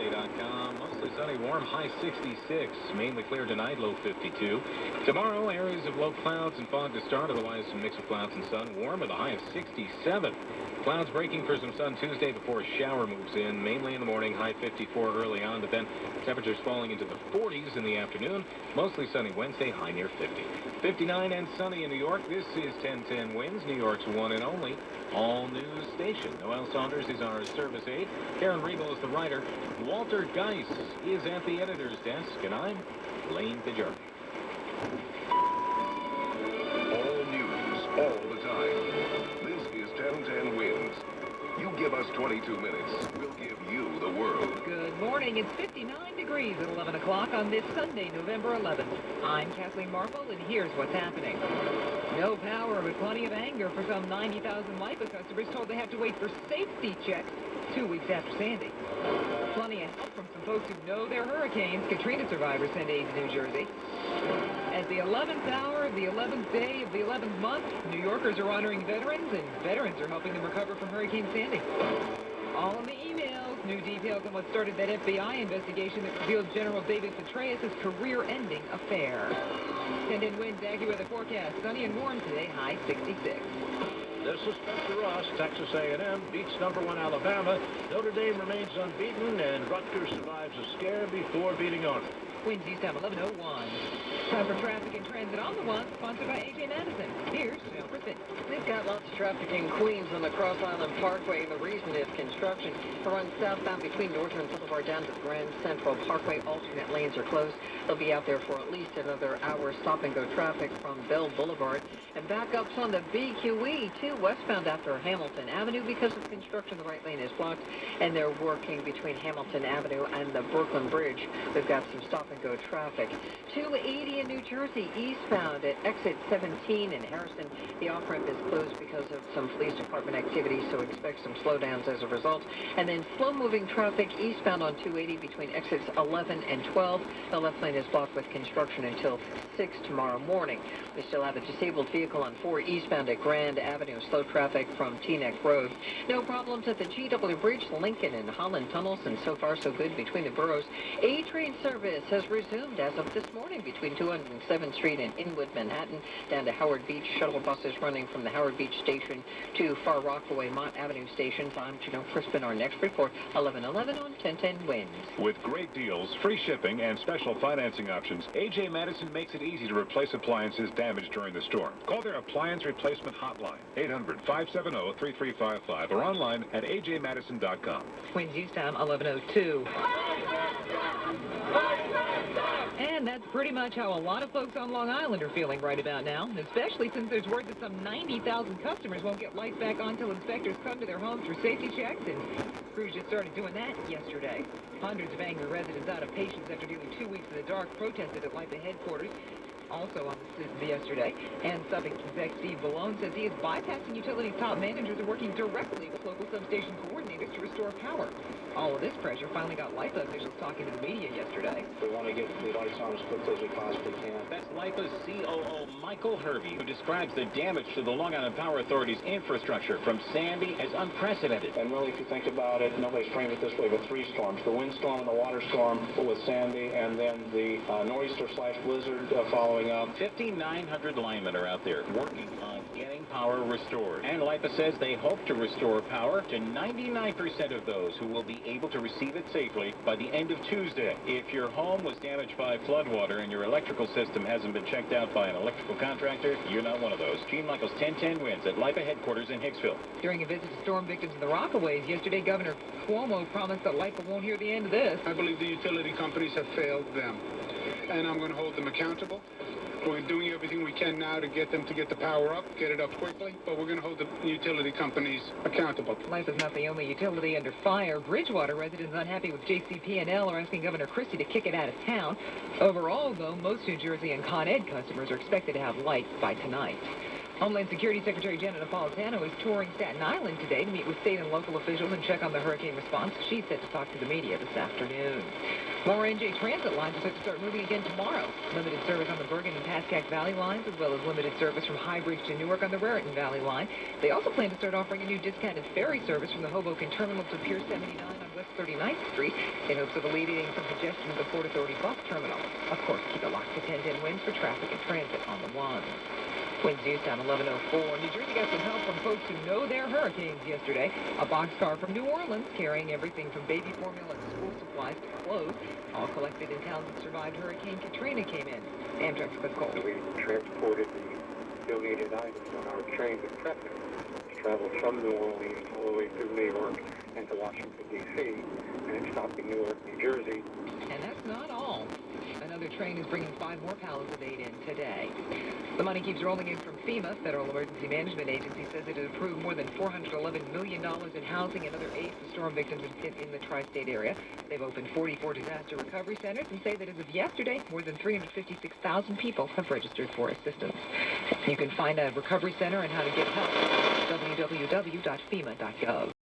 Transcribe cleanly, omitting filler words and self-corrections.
today.com. Mostly sunny, warm, high 66. Mainly clear tonight, low 52. Tomorrow, areas of low clouds and fog to start. Otherwise, some mix of clouds and sun. Warm with a high of 67. Clouds breaking for some sun Tuesday before a shower moves in. Mainly in the morning, high 54 early on. But then temperatures falling into the 40s in the afternoon. Mostly sunny Wednesday, high near 50. 59 and sunny in New York. This is 1010 Winds, New York's one and only all-news station. Noel Saunders is our service aide. Karen Riebel is the writer. Walter Geis is at the editor's desk, and I'm Lane Pajari. All news, all the time. This is 1010 Winds. You give us 22 minutes, we'll give you the world. Good morning. It's 59 degrees at 11 o'clock on this Sunday, November 11th. I'm Kathleen Marple, and here's what's happening. No power, but plenty of anger for some 90,000 LIPA customers told they have to wait for safety checks 2 weeks after Sandy. Plenty of help from some folks who know their hurricanes. Katrina survivors send aid to New Jersey. At the 11th hour of the 11th day of the 11th month, New Yorkers are honoring veterans, and veterans are helping them recover from Hurricane Sandy. All in the emails. New details on what started that FBI investigation that revealed General David Petraeus' career-ending affair. 10-10 winds, AccuWeather forecast. Sunny and warm today, high 66. This is Spencer Ross. Texas A&M beats #1 Alabama. Notre Dame remains unbeaten, and Rutgers survives a scare before beating Army. Winds east time 11:01. Time for traffic and transit on the one, sponsored by A.J. Madison. Here's Jennifer Fitz. They've got lots of traffic in Queens on the Cross Island Parkway, and the reason is construction. It runs southbound between Northern Boulevard down to the Grand Central Parkway. Alternate lanes are closed. They'll be out there for at least another hour. Stop-and-go traffic from Bell Boulevard. And backups on the BQE, too, westbound after Hamilton Avenue. Because of construction, the right lane is blocked, and they're working between Hamilton Avenue and the Brooklyn Bridge. We've got some stop-and-go traffic. 280 in New Jersey, eastbound at exit 17 in Harrison. The off-ramp is closed because of some police department activity, so expect some slowdowns as a result. And then slow-moving traffic eastbound on 280 between exits 11 and 12. The left lane is blocked with construction until 6 tomorrow morning. We still have a disabled vehicle on 4 eastbound at Grand Avenue. Slow traffic from Teaneck Road. No problems at the GW Bridge, Lincoln and Holland tunnels, and so far so good between the boroughs. A-train service has resumed as of this morning between 207th Street and Inwood, Manhattan, down to Howard Beach. Shuttle buses running from the Howard Beach station to Far Rockaway, Mott Avenue stations. I'm Janelle Crispin. Our next report, 11:11 on 1010 Winds. With great deals, free shipping, and special financing options, A.J. Madison makes it easy to replace appliances damaged during the storm. Call their appliance replacement hotline, 800-570-3355, or online at ajmadison.com. Winds east time 11:02. And that's pretty much how a lot of folks on Long Island are feeling right about now, especially since there's word that some 90,000 customers won't get lights back on until inspectors come to their homes for safety checks, and crews just started doing that yesterday. Hundreds of angry residents out of patience after nearly 2 weeks in the dark protested at LIPA headquarters. Also on the citizen yesterday, and Suffolk Exec Steve Ballone says he is bypassing utility top managers and working directly with local substation coordinators to restore power. All of this pressure finally got LIPA officials talking to the media yesterday. We want to get the lights on as quickly as we possibly can. That's LIPA's COO Michael Hervey, who describes the damage to the Long Island Power Authority's infrastructure from Sandy as unprecedented. And really, if you think about it, nobody's framed it this way, but 3 storms. The windstorm and the water storm with Sandy, and then the nor'easter/blizzard following up. 5,900 linemen are out there working on getting power restored. And LIPA says they hope to restore power to 99% of those who will be able to receive it safely by the end of Tuesday. If your home was damaged by floodwater and your electrical system hasn't been checked out by an electrical contractor, you're not one of those. Gene Michaels, 1010 Winds at LIPA headquarters in Hicksville. During a visit to storm victims in the Rockaways yesterday, Governor Cuomo promised that LIPA won't hear the end of this. I believe the utility companies have failed them, and I'm going to hold them accountable. We're doing everything we can now to get them to get the power up, get it up quickly, but we're going to hold the utility companies accountable. LIPA's not the only utility under fire. Bridgewater residents unhappy with JCP&L are asking Governor Christie to kick it out of town. Overall, though, most New Jersey and Con Ed customers are expected to have lights by tonight. Homeland Security Secretary Janet Napolitano is touring Staten Island today to meet with state and local officials and check on the hurricane response. She's set to talk to the media this afternoon. More NJ transit lines are set to start moving again tomorrow. Limited service on the Bergen and Pascack Valley lines, as well as limited service from High Bridge to Newark on the Raritan Valley line. They also plan to start offering a new discounted ferry service from the Hoboken Terminal to Pier 79 on West West 39th Street in hopes of alleviating some congestion at the Port Authority bus terminal. Of course, keep it locked to 10-10 winds for traffic and transit on the ones. Winds news time 11:04. New Jersey got some help from folks who know their hurricanes yesterday. A boxcar from New Orleans carrying everything from baby formula to school supplies to clothes, all collected in towns that survived Hurricane Katrina came in. Amtrak's Cliff Cole. We transported the donated items on our train to Preston, which traveled from New Orleans all the way through New York and to Washington, D.C., and it stopped in Newark, New Jersey. And that's not all. Another train is bringing 5 more pallets of aid in today. The money keeps rolling in from FEMA. Federal Emergency Management Agency says it has approved more than $411 million in housing and other aid for storm victims in the tri-state area. They've opened 44 disaster recovery centers and say that as of yesterday, more than 356,000 people have registered for assistance. You can find a recovery center and how to get help at www.fema.gov.